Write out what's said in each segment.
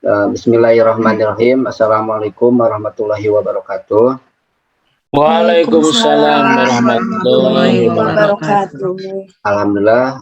Bismillahirrahmanirrahim. Assalamualaikum warahmatullahi wabarakatuh. Waalaikumsalam warahmatullahi wabarakatuh. Alhamdulillah,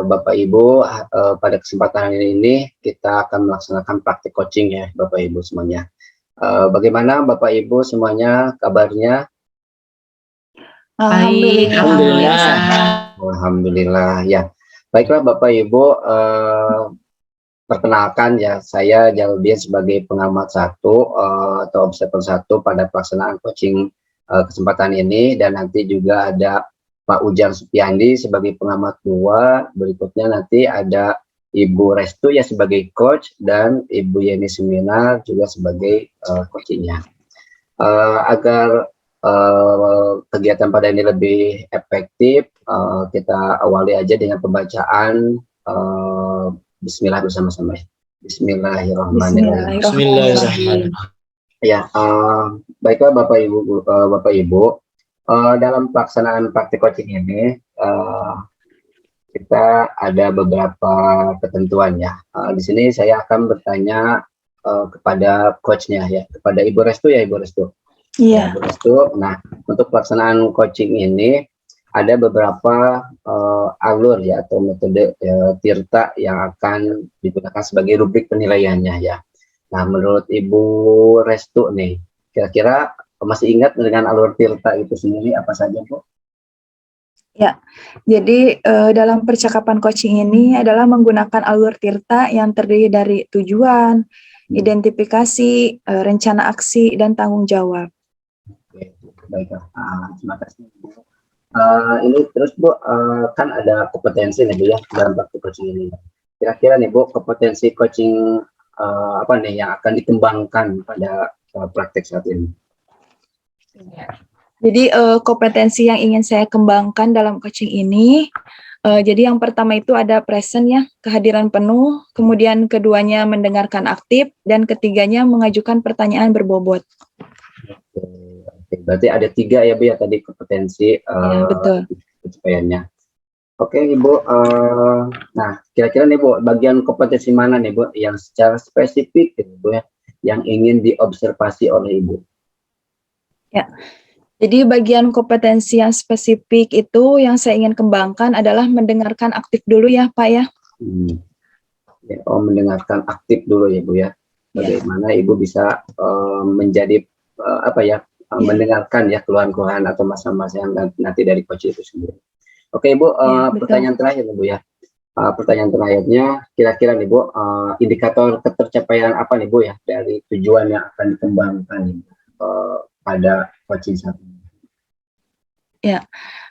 Bapak Ibu, pada kesempatan ini kita akan melaksanakan praktik coaching ya, Bapak Ibu semuanya. Bagaimana Bapak Ibu semuanya kabarnya? Alhamdulillah. Alhamdulillah ya. Baiklah Bapak Ibu, perkenalkan ya, saya Jalbian sebagai pengamat atau observer 1 pada pelaksanaan coaching kesempatan ini, dan nanti juga ada Pak Ujang Supiandi sebagai pengamat 2. Berikutnya nanti ada Ibu Restu ya sebagai coach, dan Ibu Yeni Seminar juga sebagai coachingnya. Agar kegiatan pada ini lebih efektif, kita awali aja dengan pembacaan Bismillah bersama-sama. Bismillahirrahmanirrahim. Bismillahirrahmanirrahim. Ya, baiklah Bapak Ibu, dalam pelaksanaan praktik coaching ini kita ada beberapa ketentuan ya. Di sini saya akan bertanya kepada coachnya ya, kepada Ibu Restu ya, Ibu Restu. Iya. Ibu Restu. Nah, untuk pelaksanaan coaching ini ada beberapa alur ya atau metode tirta yang akan digunakan sebagai rubrik penilaiannya ya. Nah, menurut Ibu Restu nih, kira-kira masih ingat dengan alur tirta itu sendiri apa saja, Bu? Ya, jadi dalam percakapan coaching ini adalah menggunakan alur tirta yang terdiri dari tujuan, identifikasi, rencana aksi, dan tanggung jawab. Oke, baiklah. Terima kasih, Bu. Ini terus Bu, kan ada kompetensi nih Bu ya dalam praktik coaching ini. Kira-kira nih Bu, kompetensi coaching apa nih yang akan dikembangkan pada praktik saat ini? Jadi kompetensi yang ingin saya kembangkan dalam coaching ini, jadi yang pertama itu ada present ya, kehadiran penuh, kemudian keduanya mendengarkan aktif, dan ketiganya mengajukan pertanyaan berbobot. Oke, berarti ada 3 ya Bu ya tadi kompetensi Ya, betul. pencapaiannya. Oke Ibu, nah kira-kira nih Bu, bagian kompetensi mana nih Bu yang secara spesifik gitu Bu ya, yang ingin diobservasi oleh Ibu? Ya, jadi bagian kompetensi yang spesifik itu yang saya ingin kembangkan adalah mendengarkan aktif dulu ya Pak ya. Ya, mendengarkan aktif dulu ya Bu ya. Bagaimana Ibu bisa menjadi mendengarkan ya keluhan-keluhan atau masalah-masalah yang nanti dari coach itu sendiri. Oke Ibu, pertanyaan terakhir Bu ya. Pertanyaan terakhirnya, kira-kira nih Bu, indikator ketercapaian apa nih Bu ya dari tujuan yang akan dikembangkan pada coaching saat ini? Ya,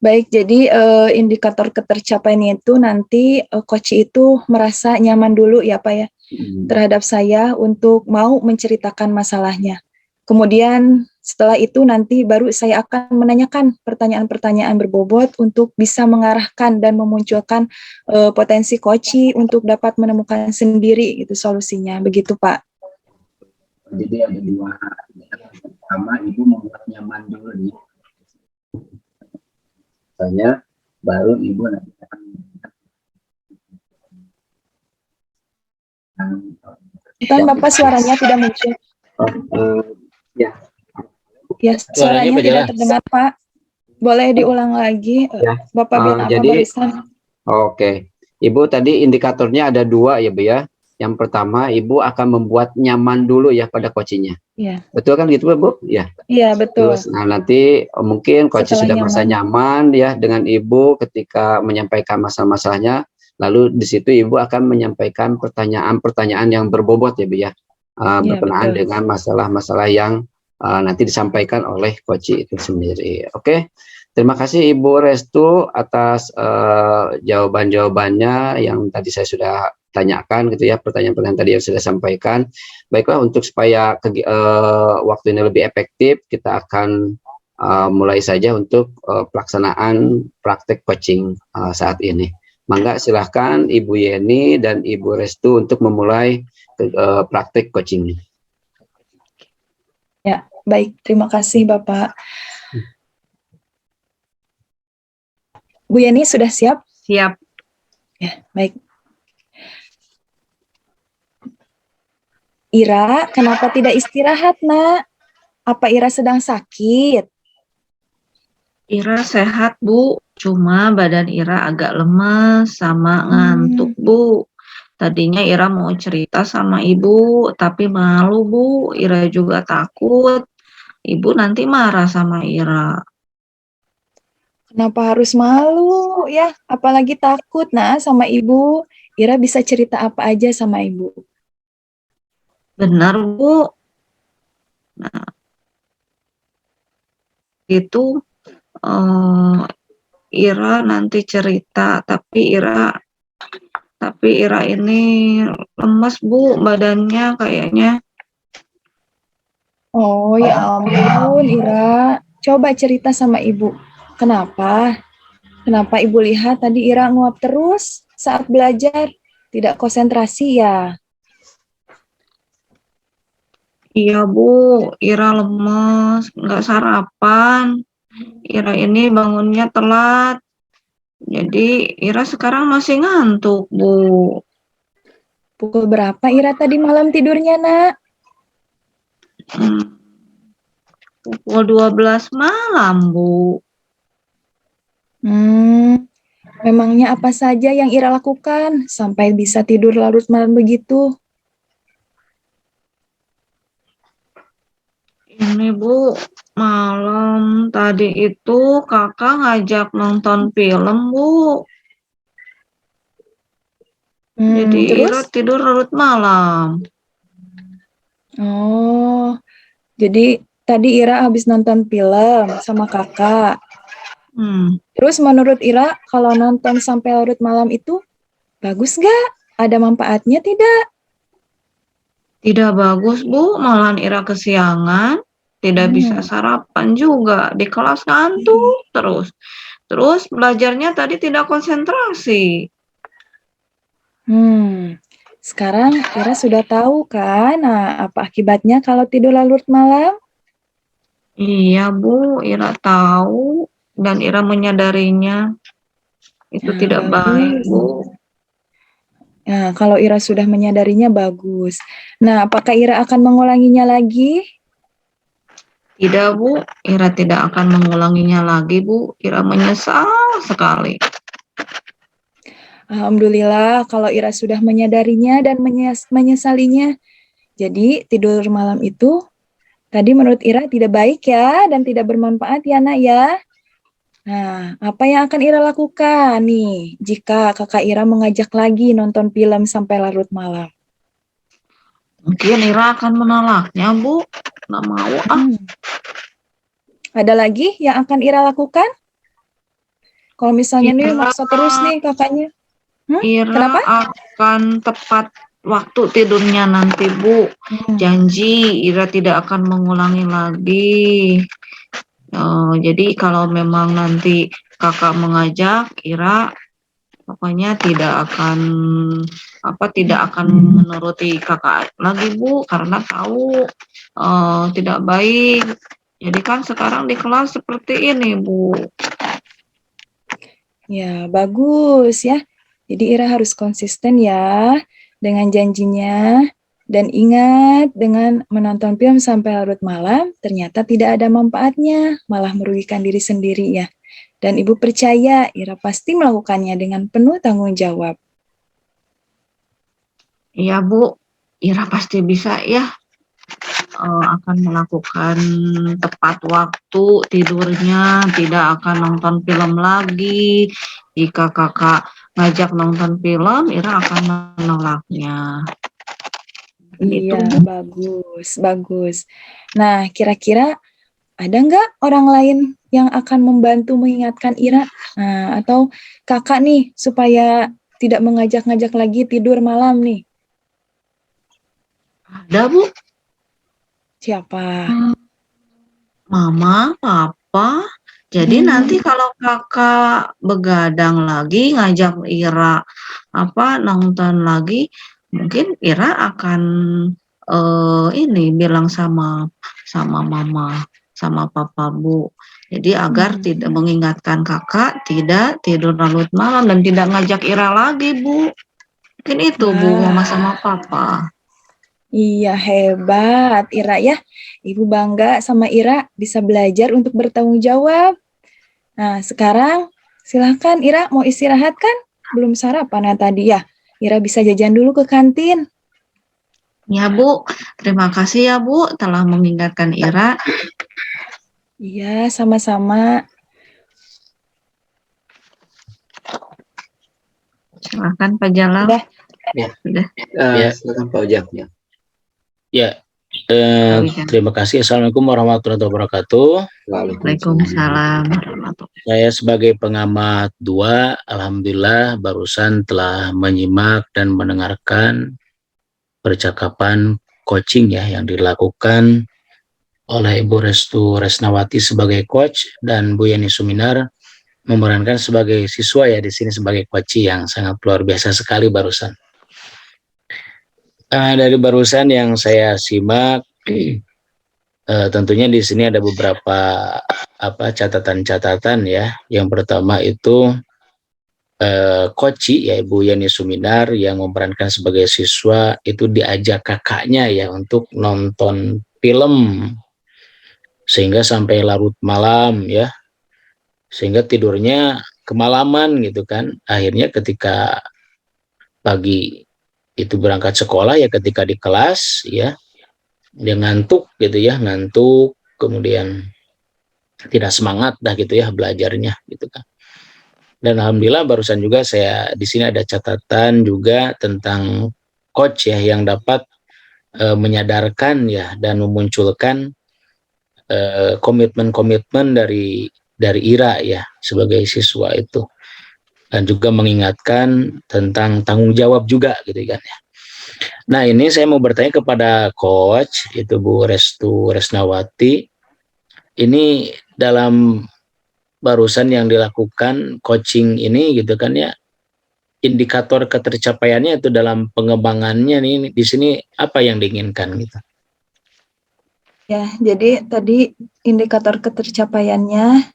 baik. Jadi indikator ketercapaiannya itu nanti coach itu merasa nyaman dulu ya Pak ya terhadap saya untuk mau menceritakan masalahnya. Kemudian setelah itu nanti baru saya akan menanyakan pertanyaan-pertanyaan berbobot untuk bisa mengarahkan dan memunculkan potensi coach untuk dapat menemukan sendiri itu solusinya. Begitu Pak. Jadi ada 2. Pertama, Ibu membuat nyaman dulu nih. Misalnya, baru Ibu nanti akan Dan Bapak suaranya tidak muncul. Ya. Ya, suaranya tidak terdengar Pak. Boleh diulang lagi, ya. Bapak bilang apa barusan? Oke, Ibu tadi indikatornya ada 2 ya Bu ya. Yang pertama, Ibu akan membuat nyaman dulu ya pada coachingnya. Iya. Betul kan gitu Bu? Ya. Iya betul. Terus, nah nanti mungkin coach sudah merasa nyaman ya dengan Ibu ketika menyampaikan masalah-masalahnya. Lalu di situ Ibu akan menyampaikan pertanyaan-pertanyaan yang berbobot ya Bu ya. Berkenaan dengan masalah-masalah yang nanti disampaikan oleh coach itu sendiri. Oke, terima kasih Ibu Restu atas jawaban-jawabannya yang tadi saya sudah tanyakan gitu ya, pertanyaan-pertanyaan tadi yang sudah sampaikan. Baiklah, untuk supaya waktu ini lebih efektif, kita akan mulai saja untuk pelaksanaan praktek coaching saat ini. Mangga silahkan Ibu Yeni dan Ibu Restu untuk memulai praktek coaching. Ya, baik. Terima kasih Bapak. Bu Yeni sudah siap? Siap. Ya, baik. Ira, kenapa tidak istirahat, Nak? Apa Ira sedang sakit? Ira sehat, Bu. Cuma badan Ira agak lemas sama ngantuk, Hmm, Bu. Tadinya Ira mau cerita sama Ibu, tapi malu, Bu. Ira juga takut. Ibu nanti marah sama Ira. kenapa harus malu ya? Apalagi takut, nah, sama ibu. Ira bisa cerita apa aja sama ibu. Benar, Bu. Nah, itu eh, Ira nanti cerita, tapi Ira ini lemas, Bu, badannya kayaknya. Oh ya ampun, Ira. Coba cerita sama ibu. Kenapa? Kenapa ibu lihat tadi Ira nguap terus saat belajar? Tidak konsentrasi ya? Iya, Bu. Ira lemas, nggak sarapan. Ira ini bangunnya telat. Jadi Ira sekarang masih ngantuk, Bu. Pukul berapa Ira tadi malam tidurnya, Nak? Hmm, pukul 12 malam, Bu. Hmm, memangnya apa saja yang Ira lakukan sampai bisa tidur larut malam begitu? Ini, Bu, malam tadi itu kakak ngajak nonton film, Bu. Jadi Ira Terus? tidur larut malam. Oh, jadi tadi Ira habis nonton film sama kakak. Hmm, Terus menurut Ira, kalau nonton sampai larut malam itu bagus gak? Ada manfaatnya tidak? tidak bagus, Bu. Malahan Ira kesiangan. Tidak bisa Hmm. sarapan juga. Di kelas ngantuk terus. Terus belajarnya tadi tidak konsentrasi. Hmm. Sekarang Ira sudah tahu kan, nah, apa akibatnya kalau tidur larut malam? Iya, Bu. Ira tahu. Dan Ira menyadarinya. Itu Nah, tidak baik, bagus. Bu. Nah, kalau Ira sudah menyadarinya bagus. Nah, apakah Ira akan mengulanginya lagi? Tidak, Bu. Ira tidak akan mengulanginya lagi, Bu. Ira menyesal sekali. Alhamdulillah kalau Ira sudah menyadarinya dan menyesalinya. Jadi tidur malam itu tadi menurut Ira tidak baik ya dan tidak bermanfaat ya nak ya. Nah, apa yang akan Ira lakukan nih jika kakak Ira mengajak lagi nonton film sampai larut malam? Mungkin Ira akan menolaknya, Bu. Nggak mau, ah. Hmm. Ada lagi yang akan Ira lakukan? Kalau misalnya nih Ira, maksa terus nih kakaknya. Ira Kenapa? akan tepat waktu tidurnya nanti, Bu. Hmm. Janji, Ira tidak akan mengulangi lagi. Jadi kalau memang nanti kakak mengajak, Ira pokoknya tidak akan menuruti kakak lagi, Bu, karena tahu tidak baik. Jadi kan sekarang di kelas seperti ini, Bu. Ya, bagus ya. Jadi Ira harus konsisten ya dengan janjinya dan ingat dengan menonton film sampai larut malam ternyata tidak ada manfaatnya, malah merugikan diri sendiri ya. Dan Ibu percaya Ira pasti melakukannya dengan penuh tanggung jawab. Iya, Bu. Ira pasti bisa ya, akan melakukan tepat waktu tidurnya, tidak akan nonton film lagi. Jika kakak ngajak nonton film, Ira akan menolaknya. Iya, Itu, Bu. bagus, bagus. Nah, kira-kira ada nggak orang lain yang akan membantu mengingatkan Ira? Nah, atau kakak nih supaya tidak mengajak-ngajak lagi tidur malam nih? Ada, Bu. Siapa? Mama, papa. Jadi nanti kalau kakak begadang lagi ngajak Ira nonton lagi, mungkin Ira akan ini bilang sama sama mama, sama papa, Bu. Jadi agar tidak mengingatkan kakak tidak tidur larut malam dan tidak ngajak Ira lagi, Bu. Mungkin itu, Bu, Wah, mama sama papa. Iya, hebat Ira ya. Ibu bangga sama Ira bisa belajar untuk bertanggung jawab. Nah, sekarang silahkan Ira mau istirahat kan? Belum sarapan ya tadi ya. Ira bisa jajan dulu ke kantin. Ya Bu, terima kasih ya Bu telah mengingatkan Ira. Iya, sama-sama. Silahkan Pak Jalal. Udah. Ya. Sudah. Ya. Silakan Pak Ujang. Ya. Ya, Pak Ujang. terima kasih. Assalamualaikum warahmatullahi wabarakatuh. Waalaikumsalam warahmatullahi. Saya sebagai pengamat 2, alhamdulillah barusan telah menyimak dan mendengarkan percakapan coaching ya yang dilakukan oleh Ibu Restu Resnawati sebagai coach dan Bu Yeni Suminar memerankan sebagai siswa ya di sini sebagai coach yang sangat luar biasa sekali barusan. Dari barusan yang saya simak, tentunya di sini ada beberapa catatan-catatan ya. Yang pertama itu Koci ya Ibu Yani Suminar yang memerankan sebagai siswa itu diajak kakaknya ya untuk nonton film sehingga sampai larut malam ya, sehingga tidurnya kemalaman gitu kan. Akhirnya ketika pagi itu berangkat sekolah ya, ketika di kelas ya dia ngantuk gitu ya, ngantuk kemudian tidak semangat dah gitu ya belajarnya gitu kan. Dan alhamdulillah barusan juga saya di sini ada catatan juga tentang coach ya yang dapat menyadarkan ya dan memunculkan komitmen-komitmen dari Ira ya sebagai siswa itu, dan juga mengingatkan tentang tanggung jawab juga gitu kan ya. Nah, ini saya mau bertanya kepada coach itu Bu Restu Resnawati. Ini dalam barusan yang dilakukan coaching ini gitu kan ya, indikator ketercapaiannya itu dalam pengembangannya nih di sini apa yang diinginkan gitu. Ya, jadi tadi indikator ketercapaiannya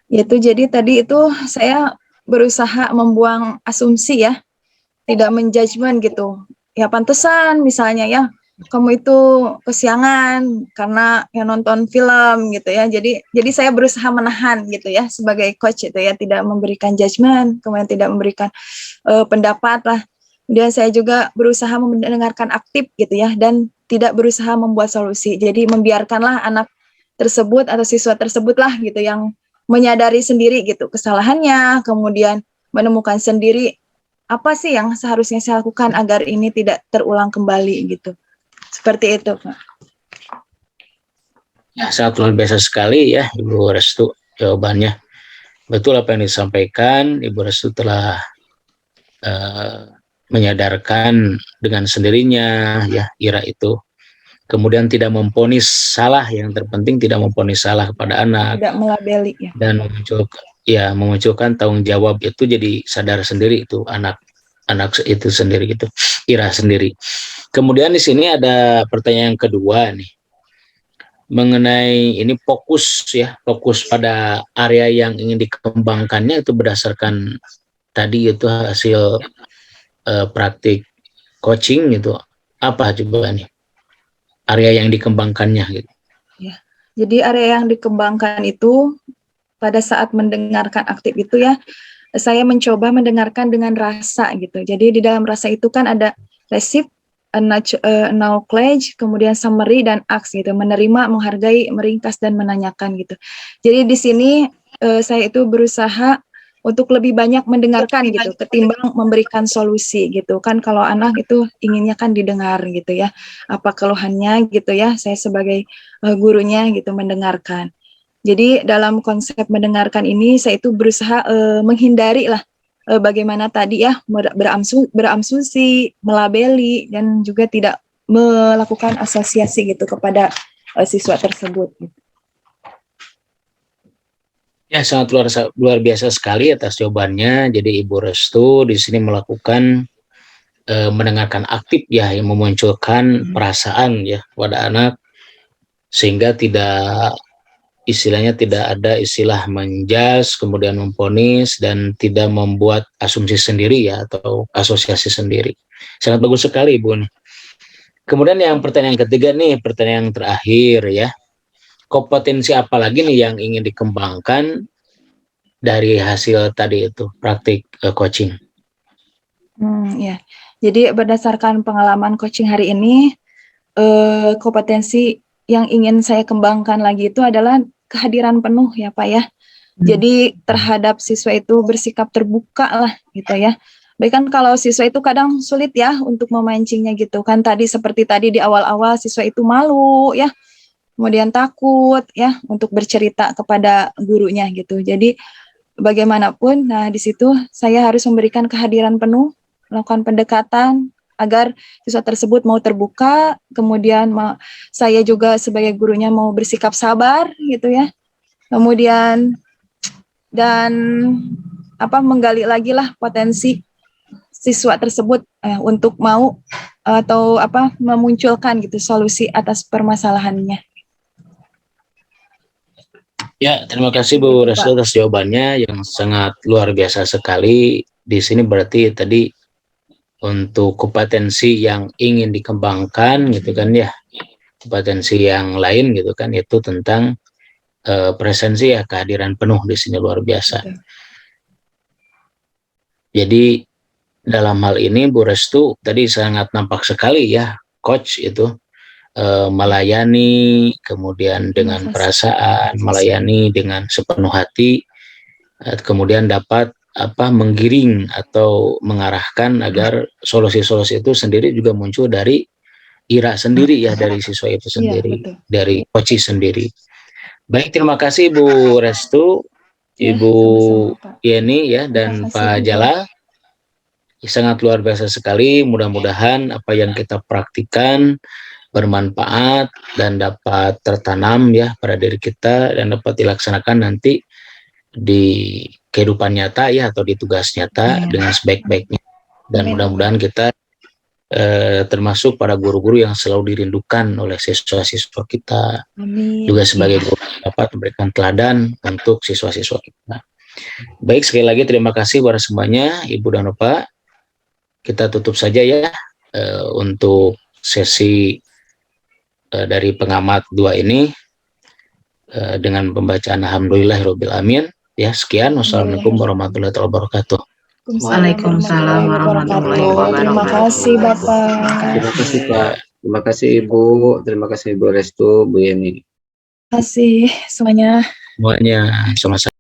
yaitu jadi tadi itu saya berusaha membuang asumsi ya, tidak menjudgment gitu. Ya pantesan misalnya ya, kamu itu kesiangan karena ya nonton film gitu ya. Jadi saya berusaha menahan gitu ya sebagai coach itu ya, tidak memberikan judgment, kemudian tidak memberikan pendapat lah. Kemudian saya juga berusaha mendengarkan aktif gitu ya, dan tidak berusaha membuat solusi. Jadi membiarkanlah anak tersebut atau siswa tersebut lah gitu yang menyadari sendiri gitu kesalahannya, kemudian menemukan sendiri apa sih yang seharusnya saya lakukan agar ini tidak terulang kembali gitu. Seperti itu, Pak. Ya, sangat luar biasa sekali ya Ibu Restu jawabannya. Betul apa yang disampaikan, Ibu Restu telah menyadarkan dengan sendirinya ya Ira itu. Kemudian tidak memponis salah, yang terpenting tidak memponis salah kepada anak. Tidak melabeli ya. Dan memunculkan tanggung jawab itu, jadi sadar sendiri itu anak itu sendiri gitu, Ira sendiri. Kemudian di sini ada pertanyaan kedua nih, mengenai ini fokus pada area yang ingin dikembangkannya itu berdasarkan tadi itu hasil praktik coaching gitu, apa coba nih area yang dikembangkannya gitu. Ya. Jadi area yang dikembangkan itu pada saat mendengarkan aktif itu ya, saya mencoba mendengarkan dengan rasa gitu. Jadi di dalam rasa itu kan ada receive, knowledge, kemudian summary dan ask gitu, menerima, menghargai, meringkas dan menanyakan gitu. Jadi di sini saya itu berusaha untuk lebih banyak mendengarkan gitu ketimbang memberikan solusi gitu kan. Kalau anak itu inginnya kan didengar gitu ya, apa keluhannya gitu ya, saya sebagai gurunya gitu mendengarkan. Jadi dalam konsep mendengarkan ini saya itu berusaha menghindari lah bagaimana tadi ya berasumsi, melabeli, dan juga tidak melakukan asosiasi gitu kepada siswa tersebut gitu. Ya, sangat luar biasa sekali atas jawabannya. Jadi Ibu Restu di sini melakukan mendengarkan aktif ya, yang memunculkan perasaan ya pada anak, sehingga istilahnya tidak ada istilah menjas, kemudian memponis, dan tidak membuat asumsi sendiri ya atau asosiasi sendiri. Sangat bagus sekali Ibu nih. Kemudian yang pertanyaan ketiga nih, pertanyaan yang terakhir ya. Kompetensi apa lagi nih yang ingin dikembangkan dari hasil tadi itu praktik coaching? Ya. Jadi berdasarkan pengalaman coaching hari ini, kompetensi yang ingin saya kembangkan lagi itu adalah kehadiran penuh ya Pak ya. Jadi terhadap siswa itu bersikap terbuka lah gitu ya. Baik kan kalau siswa itu kadang sulit ya untuk memancingnya gitu kan, tadi seperti tadi di awal-awal siswa itu malu ya, kemudian takut ya untuk bercerita kepada gurunya gitu. Jadi bagaimanapun, nah di situ saya harus memberikan kehadiran penuh, melakukan pendekatan agar siswa tersebut mau terbuka, kemudian saya juga sebagai gurunya mau bersikap sabar gitu ya. Kemudian dan menggali lagi lah potensi siswa tersebut untuk mau atau memunculkan gitu solusi atas permasalahannya. Ya, terima kasih Bu Restu atas jawabannya yang sangat luar biasa sekali. Di sini berarti tadi untuk kompetensi yang ingin dikembangkan gitu kan ya, kompetensi yang lain gitu kan, itu tentang presensi ya, kehadiran penuh di sini luar biasa. Jadi dalam hal ini Bu Restu tadi sangat nampak sekali ya, coach itu melayani, kemudian dengan perasaan, melayani dengan sepenuh hati, kemudian dapat menggiring atau mengarahkan agar solusi-solusi itu sendiri juga muncul dari Ira sendiri ya, dari siswa itu sendiri, dari coach sendiri. Baik, terima kasih Bu Restu, Ibu Yeni ya, dan Pak Jala. Sangat luar biasa sekali. Mudah-mudahan apa yang kita praktikkan bermanfaat dan dapat tertanam ya pada diri kita dan dapat dilaksanakan nanti di kehidupan nyata ya, atau di tugas nyata dengan sebaik-baiknya. Dan mudah-mudahan kita termasuk para guru-guru yang selalu dirindukan oleh siswa-siswa kita. Amin. Juga sebagai guru dapat memberikan teladan untuk siswa-siswa kita. Baik, sekali lagi terima kasih kepada semuanya, Ibu dan Bapak. Kita tutup saja ya untuk sesi dari pengamat 2 ini dengan pembacaan Alhamdulillahirabbil alamin. Ya, sekian. Wassalamualaikum warahmatullahi wabarakatuh. Waalaikumsalam warahmatullahi wabarakatuh. Terima kasih Bapak. Terima kasih Pak. Terima kasih Ibu. Terima kasih Bu Restu, Bu Yeni. Terima kasih semuanya. Semuanya sama-sama.